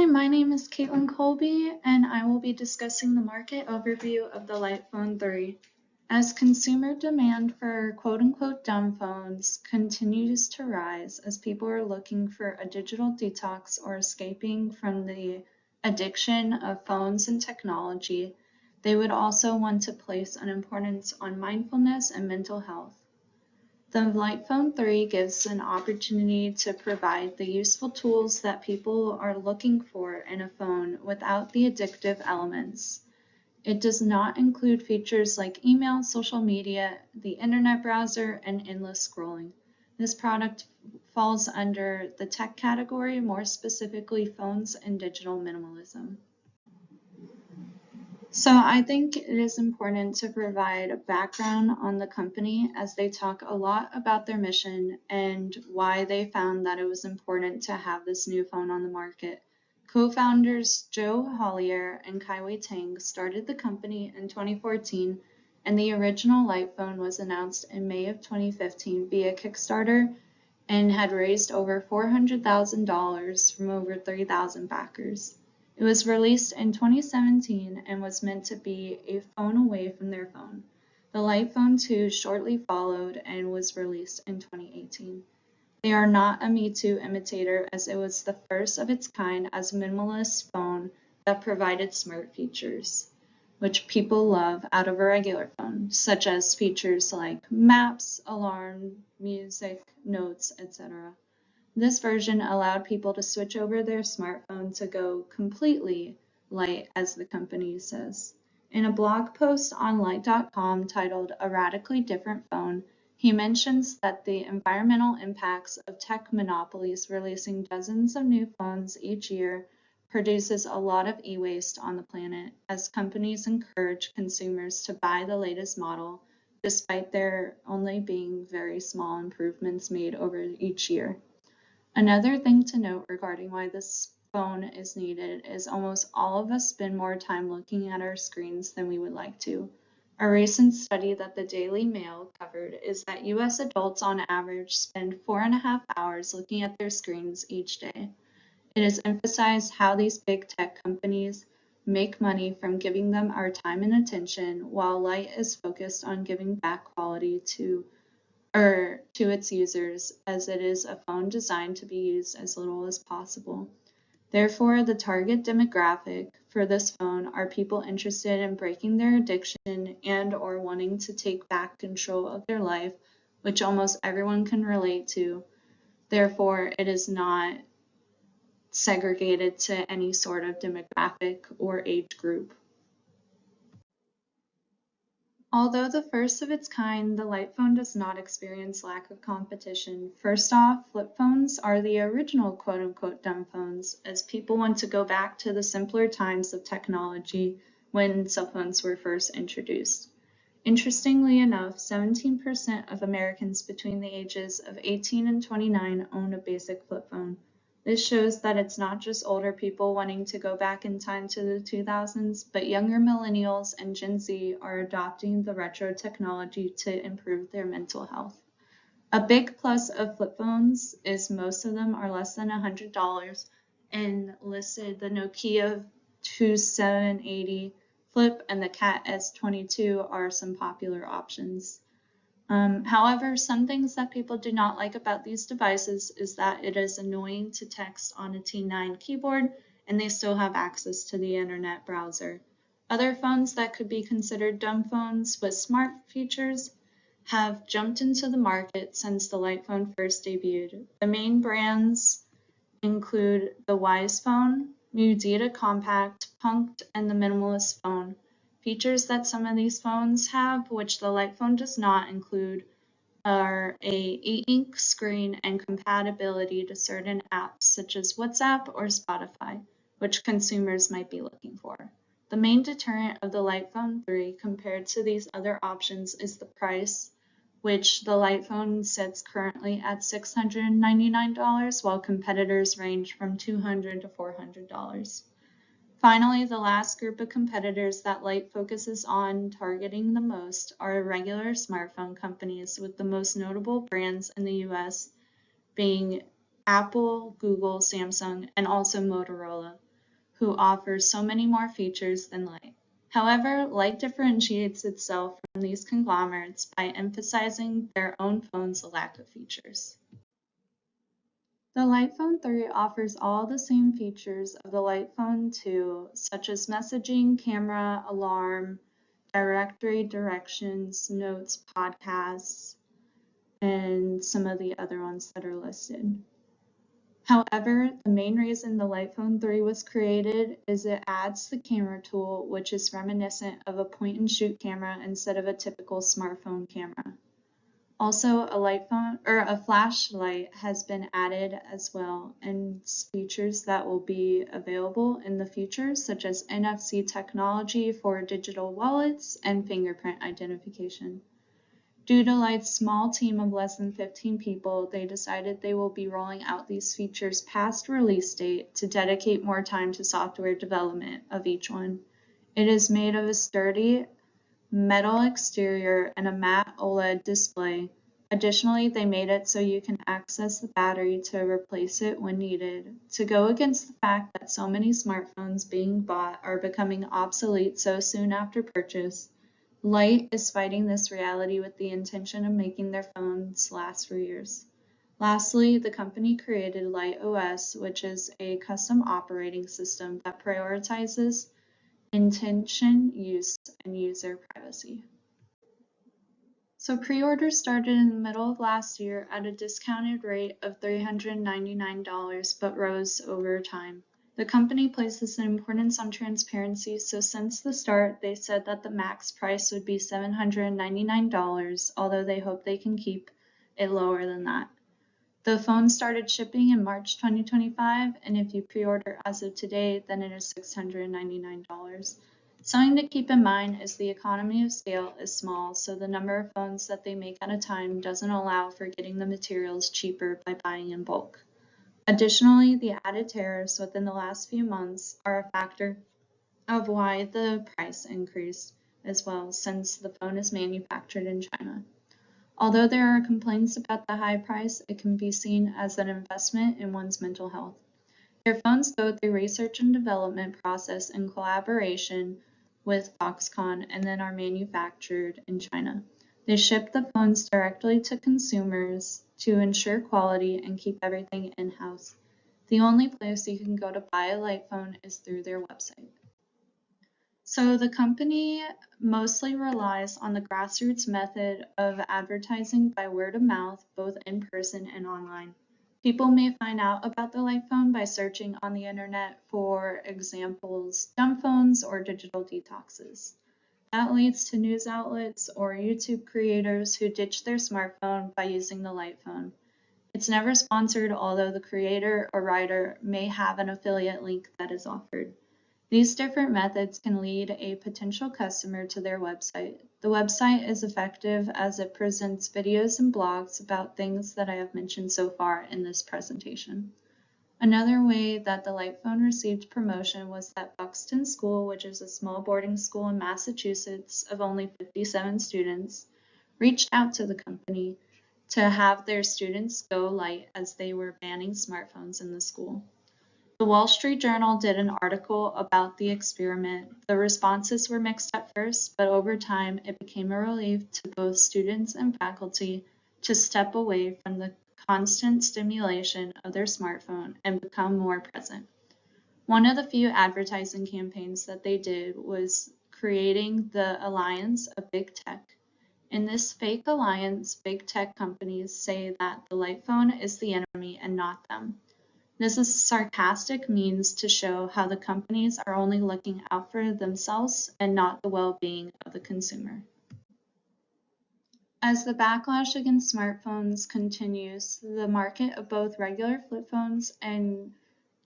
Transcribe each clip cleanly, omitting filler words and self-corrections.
my name is Caitlin Colby, and I will be discussing the market overview of the Light Phone 3. As consumer demand for quote-unquote dumb phones continues to rise as people are looking for a digital detox or escaping from the addiction of phones and technology, they would also want to place an importance on mindfulness and mental health. The Light Phone 3 gives an opportunity to provide the useful tools that people are looking for in a phone without the addictive elements. It does not include features like email, social media, the internet browser, and endless scrolling. This product falls under the tech category, more specifically phones and digital minimalism. So I think it is important to provide a background on the company as they talk a lot about their mission and why they found that it was important to have this new phone on the market. Co-founders Joe Hollier and Kai-Wei Tang started the company in 2014, and the original Light Phone was announced in May of 2015 via Kickstarter and had raised over $400,000 from over 3,000 backers. It was released in 2017 and was meant to be a phone away from their phone. The Light Phone 2 shortly followed and was released in 2018. They are not a Me Too imitator, as it was the first of its kind as a minimalist phone that provided smart features, which people love out of a regular phone, such as features like maps, alarm, music, notes, etc. This version allowed people to switch over their smartphone to go completely light, as the company says. In a blog post on Light.com titled A Radically Different Phone, he mentions that the environmental impacts of tech monopolies releasing dozens of new phones each year produces a lot of e-waste on the planet, as companies encourage consumers to buy the latest model, despite there only being very small improvements made over each year. Another thing to note regarding why this phone is needed is almost all of us spend more time looking at our screens than we would like to. A recent study that the Daily Mail covered is that US adults on average spend 4.5 hours looking at their screens each day. It is emphasized how these big tech companies make money from giving them our time and attention, while Light is focused on giving back quality to its users, as it is a phone designed to be used as little as possible. Therefore, the target demographic for this phone are people interested in breaking their addiction and/or wanting to take back control of their life, which almost everyone can relate to. Therefore, it is not segregated to any sort of demographic or age group. Although the first of its kind, the Light Phone does not experience lack of competition. First off, flip phones are the original quote-unquote dumb phones, as people want to go back to the simpler times of technology when cell phones were first introduced. Interestingly enough, 17% of Americans between the ages of 18 and 29 own a basic flip phone. This shows that it's not just older people wanting to go back in time to the 2000s, but younger millennials and Gen Z are adopting the retro technology to improve their mental health. A big plus of flip phones is most of them are less than $100 and listed the Nokia 2780 Flip and the Cat S22 are some popular options. However, some things that people do not like about these devices is that it is annoying to text on a T9 keyboard and they still have access to the internet browser. Other phones that could be considered dumb phones with smart features have jumped into the market since the Light Phone first debuted. The main brands include the Wise Phone, Mudita Compact, Punked, and the Minimalist Phone. Features that some of these phones have, which the Light Phone does not include, are a e-ink screen and compatibility to certain apps such as WhatsApp or Spotify, which consumers might be looking for. The main deterrent of the Light Phone 3 compared to these other options is the price, which the Light Phone sits currently at $699, while competitors range from $200 to $400. Finally, the last group of competitors that Light focuses on targeting the most are regular smartphone companies, with the most notable brands in the US being Apple, Google, Samsung, and also Motorola. who offers so many more features than Light. However, Light differentiates itself from these conglomerates by emphasizing their own phone's lack of features. The Light Phone 3 offers all the same features of the Light Phone 2, such as messaging, camera, alarm, directory, directions, notes, podcasts, and some of the other ones that are listed. However, the main reason the Light Phone 3 was created is it adds the camera tool, which is reminiscent of a point-and-shoot camera instead of a typical smartphone camera. Also, a flashlight has been added as well, and features that will be available in the future, such as NFC technology for digital wallets and fingerprint identification. Due to Light's small team of less than 15 people, they decided they will be rolling out these features past release date to dedicate more time to software development of each one. It is made of a sturdy metal exterior and a matte OLED display. Additionally, they made it so you can access the battery to replace it when needed. To go against the fact that so many smartphones being bought are becoming obsolete so soon after purchase, Light is fighting this reality with the intention of making their phones last for years. Lastly, the company created Light OS, which is a custom operating system that prioritizes intention, use, and user privacy. So pre-orders started in the middle of last year at a discounted rate of $399, but rose over time. The company places an importance on transparency, so since the start, they said that the max price would be $799, although they hope they can keep it lower than that. The phone started shipping in March 2025, and if you pre-order as of today, then it is $699. Something to keep in mind is the economy of scale is small, so the number of phones that they make at a time doesn't allow for getting the materials cheaper by buying in bulk. Additionally, the added tariffs within the last few months are a factor of why the price increased as well, since the phone is manufactured in China. Although there are complaints about the high price, it can be seen as an investment in one's mental health. Their phones go through research and development process in collaboration with Foxconn and then are manufactured in China. They ship the phones directly to consumers to ensure quality and keep everything in-house. The only place you can go to buy a Light phone is through their website. So the company mostly relies on the grassroots method of advertising by word of mouth, both in person and online. People may find out about the Light phone by searching on the internet for examples, dumb phones or digital detoxes. That leads to news outlets or YouTube creators who ditch their smartphone by using the Light phone. It's never sponsored, although the creator or writer may have an affiliate link that is offered. These different methods can lead a potential customer to their website. The website is effective as it presents videos and blogs about things that I have mentioned so far in this presentation. Another way that the Light phone received promotion was that Buxton School, which is a small boarding school in Massachusetts of only 57 students, reached out to the company to have their students go Light as they were banning smartphones in the school. The Wall Street Journal did an article about the experiment. The responses were mixed at first, but over time it became a relief to both students and faculty to step away from the constant stimulation of their smartphone and become more present. One of the few advertising campaigns that they did was creating the alliance of big tech. In this fake alliance, big tech companies say that the Light phone is the enemy and not them. This is a sarcastic means to show how the companies are only looking out for themselves and not the well-being of the consumer. As the backlash against smartphones continues, the market of both regular flip phones and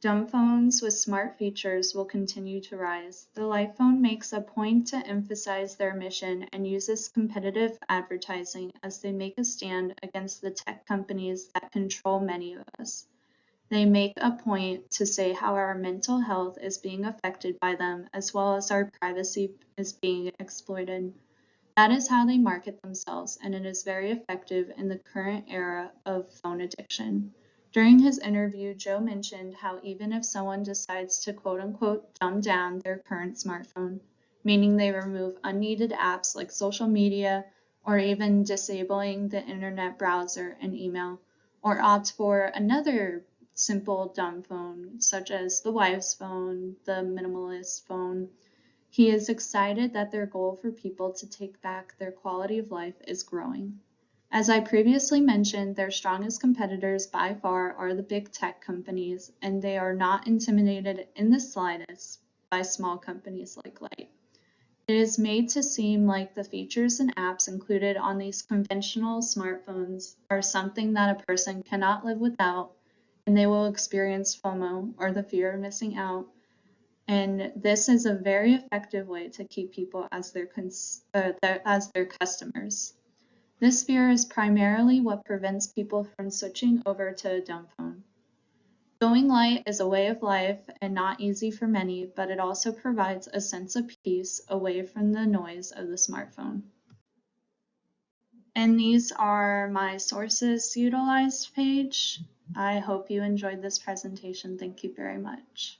dumb phones with smart features will continue to rise. The Light phone makes a point to emphasize their mission and uses competitive advertising as they make a stand against the tech companies that control many of us. They make a point to say how our mental health is being affected by them, as well as our privacy is being exploited. That is how they market themselves, and it is very effective in the current era of phone addiction. During his interview, Joe mentioned how even if someone decides to quote-unquote dumb down their current smartphone, meaning they remove unneeded apps like social media or even disabling the internet browser and email, or opt for another simple dumb phone such as the wife's phone, the minimalist phone, he is excited that their goal for people to take back their quality of life is growing. As I previously mentioned, their strongest competitors by far are the big tech companies, and they are not intimidated in the slightest by small companies like Light. It is made to seem like the features and apps included on these conventional smartphones are something that a person cannot live without, and they will experience FOMO, or the fear of missing out. And this is a very effective way to keep people as their customers. This fear is primarily what prevents people from switching over to a dumb phone. Going light is a way of life and not easy for many, but it also provides a sense of peace away from the noise of the smartphone. And these are my sources utilized page. I hope you enjoyed this presentation. Thank you very much.